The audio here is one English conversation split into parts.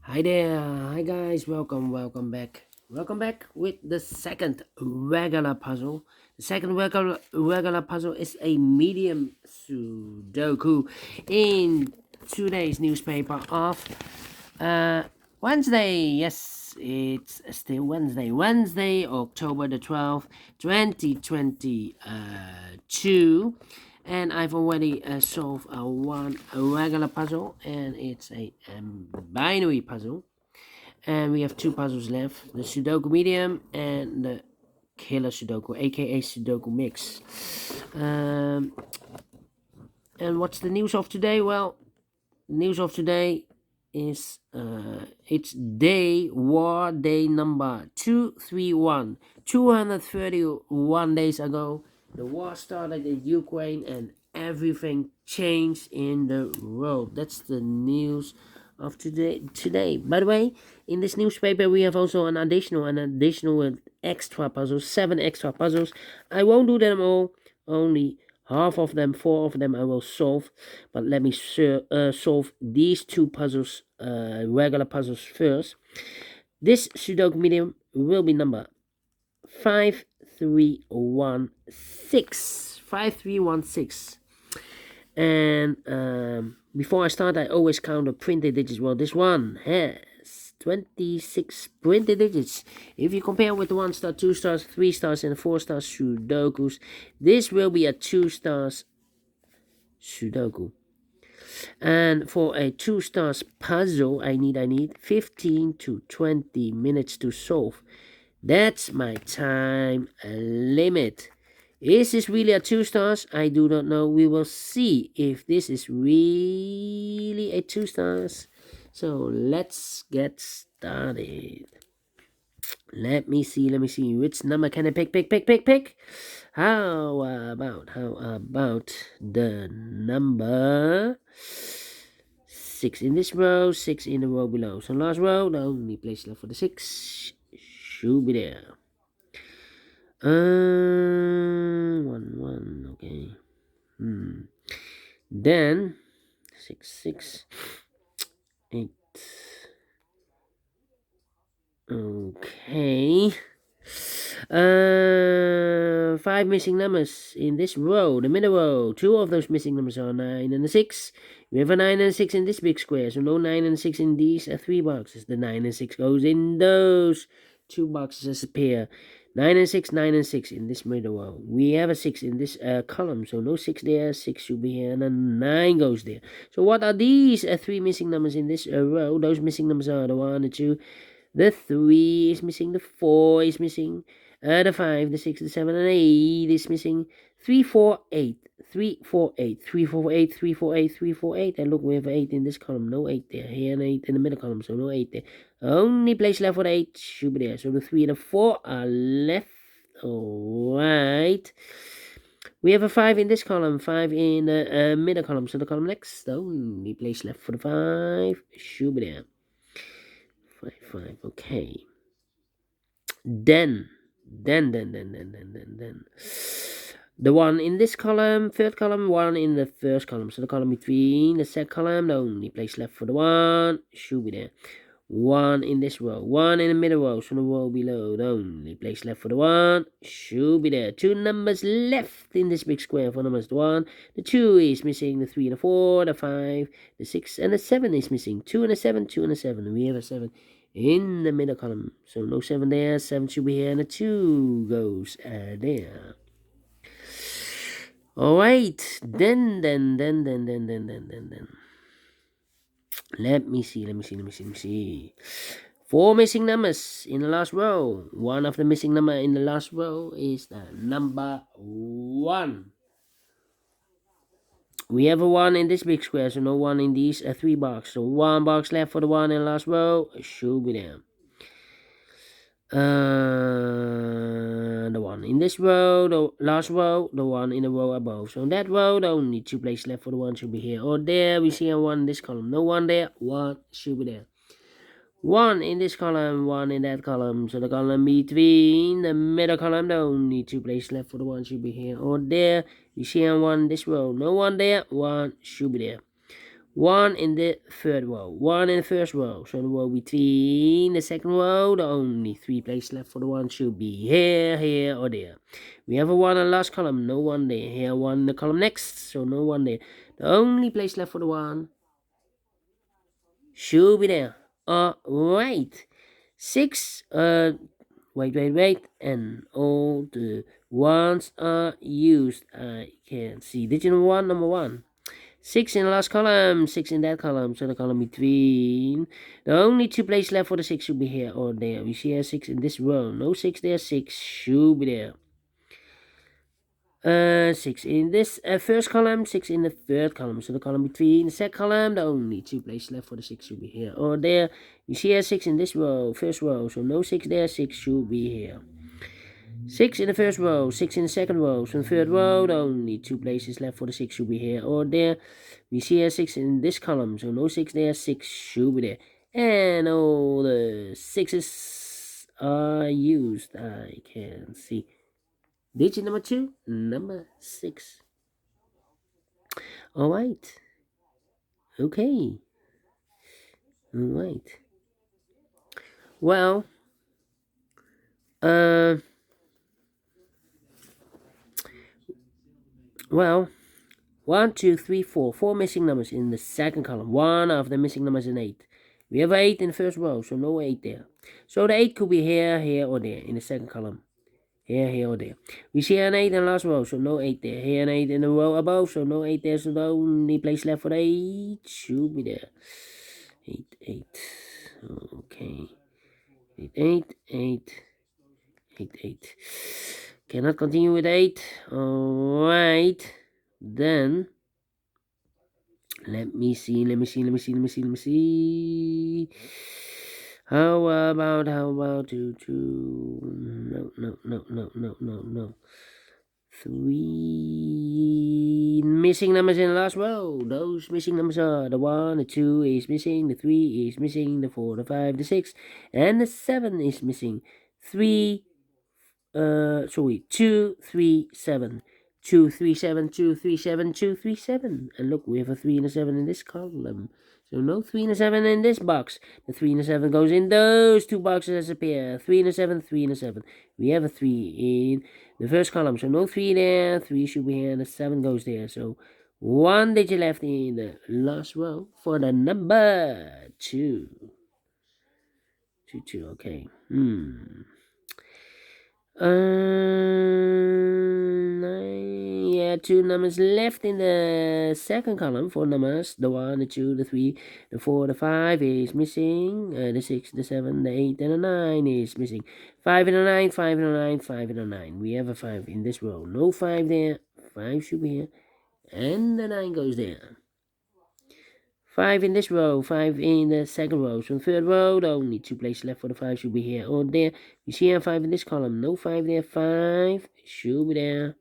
Hi there, hi guys, welcome back with the second regular puzzle. The second regular puzzle is a medium Sudoku in today's newspaper of uh, Wednesday. Yes, it's still Wednesday, October the 12th, 2022. And I've already solved a regular puzzle, and it's a binary puzzle. And we have two puzzles left: the Sudoku Medium and the Killer Sudoku, aka Sudoku Mix. Um, and what's the news of today? Well, news of today is it's day number 231. 231 days ago, the war started in Ukraine and everything changed in the world. That's the news of today. By the way, in this newspaper we have also an additional extra puzzles, 7 extra puzzles. I won't do them all, only half of them, 4 of them I will solve. But let me solve these two puzzles, regular puzzles first. This Sudoku medium will be number 5316. 5316. And before I start, I always count the printed digits. Well, this one has 26 printed digits. If you compare with the 1 star, 2 stars, 3 stars, and 4 star Sudokus, this will be a 2 stars Sudoku. And for a 2 stars puzzle, I need 15 to 20 minutes to solve. That's my time limit. Is this really a 2 stars? I do not know. We will see if this is really a 2 stars. So let's get started. Let me see. Which number can I pick? How about the number 6 in this row, 6 in the row below. So last row, the only place left for the 6 should be there. 1, okay. Then 6, 8. Okay. 5 missing numbers in this row, the middle row. 2 of those missing numbers are 9 and a 6. We have a 9 and a 6 in this big square, so no 9 and 6 in these 3 boxes. The 9 and 6 goes in those 2 boxes as a pair. 9 and 6, 9 and 6 in this middle row. We have a 6 in this column, so no 6 there. 6 should be here, and a 9 goes there. So what are these 3 missing numbers in this row? Those missing numbers are the 1, the 2, the 3 is missing, the 4 is missing, the 5, the 6, the 7, and 8 is missing. 3, 4, 8. 3, 4, 8. 3, 4, 8. 3, 4, 8. 3, 4, 8. And look, we have 8 in this column. No 8 there. Here and 8 in the middle column, so no 8 there. Only place left for the 8 should be there. So the 3 and the 4 are left. Alright. We have a 5 in this column, 5 in the middle column. So the column next, the only place left for the 5 should be there. 5, okay. Then the 1 in this column, third column, 1 in the first column. So the column between the second column, the only place left for the 1 should be there. 1 in this row, 1 in the middle row, so the row below, the only place left for the 1 should be there. 2 numbers left in this big square. For numbers, the 1, the 2 is missing, the 3 and the 4, the 5, the 6, and the 7 is missing. 2 and a 7, 2 and a 7. We have a 7 in the middle column, so no 7 there. 7 should be here, and a 2 goes there. All right, then. Let me see. 4 missing numbers in the last row. One of the missing number in the last row is the number 1. We have a 1 in this big square, so no 1 in these 3 boxes. So 1 box left for the 1 in the last row. Should be there. The 1 in this row, the last row, the 1 in the row above. So in that row, the only 2 places left for the 1 should be here or there. We see a 1 in this column. No 1 there. 1 should be there. 1 in this column, 1 in that column. So the column between the middle column, the only 2 places left for the 1 should be here or there. You see a 1 in this row. No 1 there. 1 should be there. 1 in the third row, 1 in the first row. So the row between the second row, the only 3 places left for the 1 should be here, here, or there. We have a 1 in the last column, no 1 there. Here, 1 in the column next, so no 1 there. The only place left for the 1 should be there. Alright. 6, wait, and all the 1s are used. I can see digit number 1, number 1. 6 in the last column, 6 in that column, so the column between. The only 2 places left for the 6 should be here or there. We see a 6 in this row. No 6 there, 6 should be there. 6 in this first column, 6 in the third column. So the column between the second column, the only 2 places left for the 6 should be here or there. We see a 6 in this row, first row. So no 6 there, 6 should be here. 6 in the first row, 6 in the second row. So in the third row, the only 2 places left for the 6 should be here or there. We see a 6 in this column, so no 6 there, 6 should be there. And all the 6s are used, I can see. Digit number 2, number 6. Alright. Okay. Alright. Well, 1, 2, 3, 4. 4 missing numbers in the second column. One of the missing numbers is 8. We have 8 in the first row, so no 8 there. So the 8 could be here, here, or there in the second column. Here, here, or there. We see an 8 in the last row, so no 8 there. Here an 8 in the row above, so no 8 there. So the only place left for the 8 should be there. 8, 8. Okay. 8, 8, 8, 8, 8. Cannot continue with 8. Alright. Then let me see. How about no. 3 missing numbers in the last row. Those missing numbers are the 1, the 2 is missing, the 3 is missing, the 4, the 5, the 6, and the 7 is missing. 2, 3, 7. 2, 3, 7, 2, 3, 7, 2, 3, 7. And look, we have a 3 and a 7 in this column. So no 3 and a 7 in this box. The 3 and a 7 goes in those 2 boxes as a pair. 3 and a 7, 3 and a 7. We have a 3 in the first column. So no 3 there. 3 should be here. And the 7 goes there. So 1 digit left in the last row for the number 2. 2, okay. Yeah, 2 numbers left in the second column. 4 numbers. The 1, the 2, the 3, the 4, the 5 is missing. The 6, the 7, the 8, and the 9 is missing. 5 and a 9, 5 and a 9, 5 and a 9. We have a 5 in this row. No 5 there. 5 should be here. And the 9 goes there. 5 in this row, 5 in the second row. So in the third row, the only 2 places left for the 5 should be here or there. You see a 5 in this column. No 5 there. 5 should be there.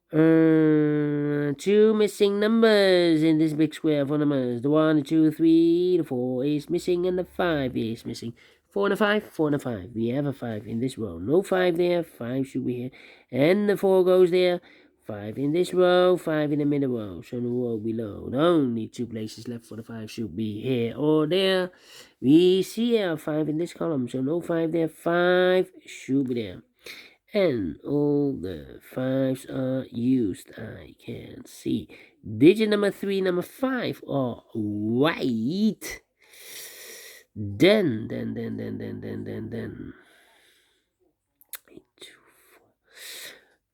2 missing numbers in this big square for numbers. The 1, the 2, the 3, the 4 is missing, and the 5 is missing. 4 and a 5, 4 and a 5. We have a 5 in this row. No 5 there. 5 should be here. And the 4 goes there. 5 in this row, 5 in the middle row. So the row below, the only 2 places left for the 5 should be here or there. We see a 5 in this column, so no 5 there. 5 should be there. And all the 5s are used, I can see. Digit number 3, number 5 are right. Then.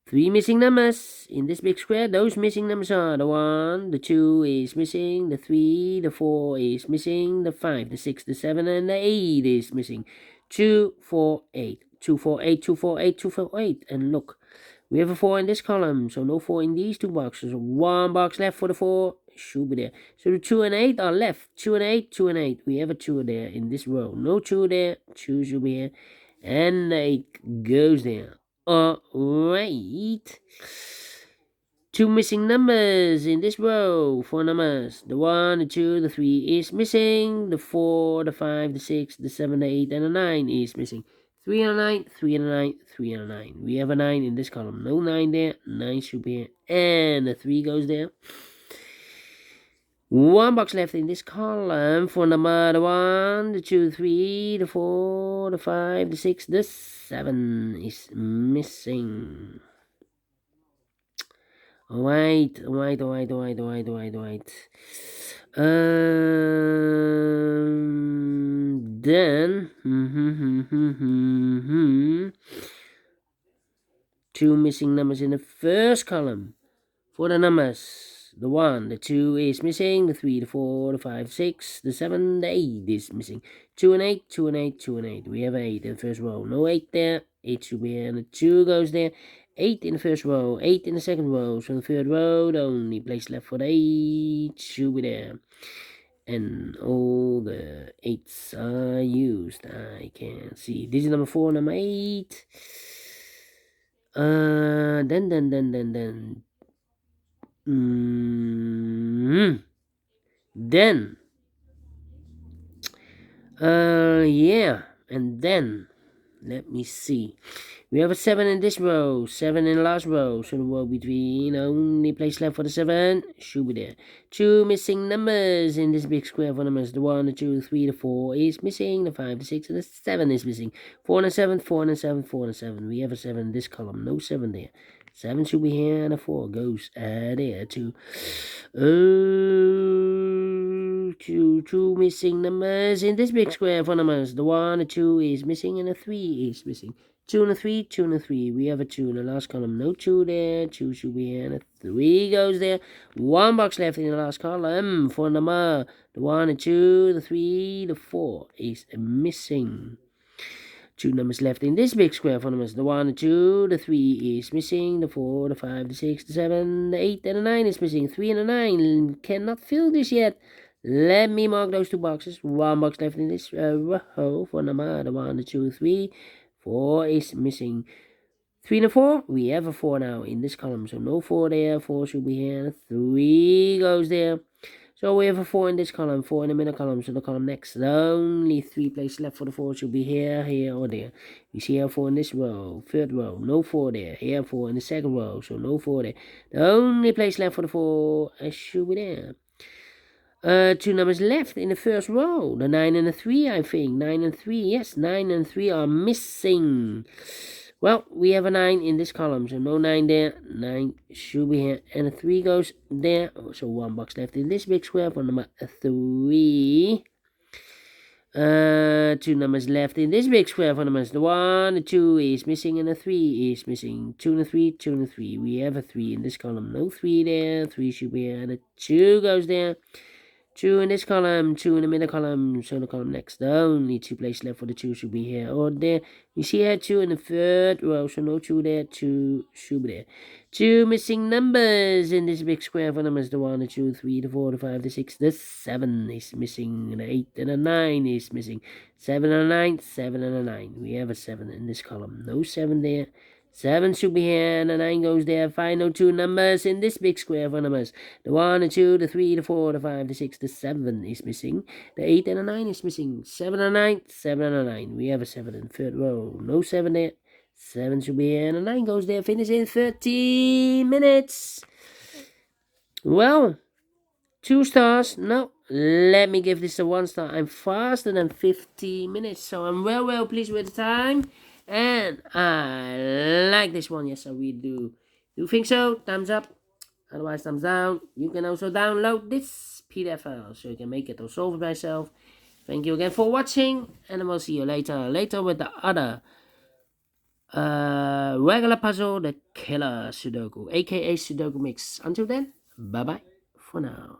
3 missing numbers in this big square. Those missing numbers are the 1, the 2 is missing, the 3, the 4 is missing, the 5, the 6, the 7, and the 8 is missing. 2, 4, 8. 2, 4, 8, 2, 4, 8, 2, 4, 8. And look, we have a 4 in this column, so no 4 in these 2 boxes. 1 box left for the 4 should be there. So the 2 and 8 are left. 2 and 8, 2 and 8. We have a 2 there in this row. No 2 there. 2 should be here. And the 8 goes there. Alright. 2 missing numbers in this row. 4 numbers. The 1, the 2, the 3 is missing. The 4, the 5, the 6, the 7, the 8, and the 9 is missing. 3 and a 9, 3 and a 9, 3 and a 9. We have a 9 in this column. No 9 there. 9 should be here. And the 3 goes there. One box left in this column for number 1, the 2, 3, the 4, the 5, the 6, the 7 is missing. Alright. Then two missing numbers in the first column. For the numbers, the 1, the 2 is missing, the 3, the 4, the 5, 6, the 7, the 8 is missing. 2 and 8, 2 and 8, 2 and 8. We have 8 in the first row. No 8 there. 8 should be here, and the 2 goes there. 8 in the first row, 8 in the second row. So in the third row, the only place left for the 8 should be there. And all the 8s are used. I can see. This is number 4, number 8. And then let me see. We have a 7 in this row, 7 in the last row, so the row between, only place left for the 7 should be there. 2 missing numbers in this big square for numbers. The 1, the 2, 3, the 4 is missing, the 5, the 6, and the 7 is missing. 4 and a 7, 4 and a 7, 4 and a 7. We have a 7 in this column, no 7 there. 7 should be here, and a 4 goes there too. Two missing numbers in this big square for numbers. The 1, the 2 is missing, and the 3 is missing. 2 and a 3, 2 and a 3. We have a 2 in the last column. No 2 there. 2 should be here, and a 3 goes there. 1 box left in the last column for number. The 1, the 2, the 3, the 4 is missing. 2 numbers left in this big square for numbers. The 1, the 2, the 3 is missing. The 4, the 5, the 6, the 7, the 8, and the 9 is missing. 3 and a 9 cannot fill this yet. Let me mark those 2 boxes. 1 box left in this row for number. The 1, the 2, 3, 4 is missing. 3 and a 4. We have a 4 now in this column. So no 4 there. 4 should be here. 3 goes there. So we have a 4 in this column, 4 in the middle column, so the column next. The only 3 places left for the 4 should be here, here, or there. You see a 4 in this row, third row, no 4 there. Here 4 in the second row, so no 4 there. The only place left for the 4 should be there. 2 numbers left in the first row, the 9 and the 3, I think. 9 and 3, yes, 9 and 3 are missing. Well, we have a 9 in this column, so no 9 there. 9 should be here, and a 3 goes there. So 1 box left in this big square for number 3. 2 numbers left in this big square for numbers. The 1, the 2 is missing, and the 3 is missing. 2 and a 3, 2 and a 3. We have a 3 in this column. No 3 there. 3 should be here, and a 2 goes there. 2 in this column, 2 in the middle column, so the column next. The only 2 places left for the 2 should be here or there. You see here 2 in the third row, so no 2 there, 2 should be there. 2 missing numbers in this big square for numbers. The 1, the 2, 3, the 4, the 5, the 6, the 7 is missing. The 8 and the 9 is missing. 7 and a 9, 7 and a 9. We have a 7 in this column. No 7 there. 7 should be here, and the 9 goes there. Final 2 numbers in this big square for numbers. The 1, the 2, the 3, the 4, the 5, the 6, the 7 is missing. The 8 and the 9 is missing. 7 and a 9, 7 and a 9. We have a 7 in the third row. No 7 there. 7 should be here, and the 9 goes there. Finish in 30 minutes. Well, 2 stars. No, let me give this a 1 star. I'm faster than 50 minutes, so I'm well pleased with the time. And I like this one. Yes, I really do. You think so? Thumbs up. Otherwise, thumbs down. You can also download this PDF file so you can make it or solve it by yourself. Thank you again for watching, and I will see you later with the other regular puzzle, the killer Sudoku, aka Sudoku mix. Until then, bye bye for now.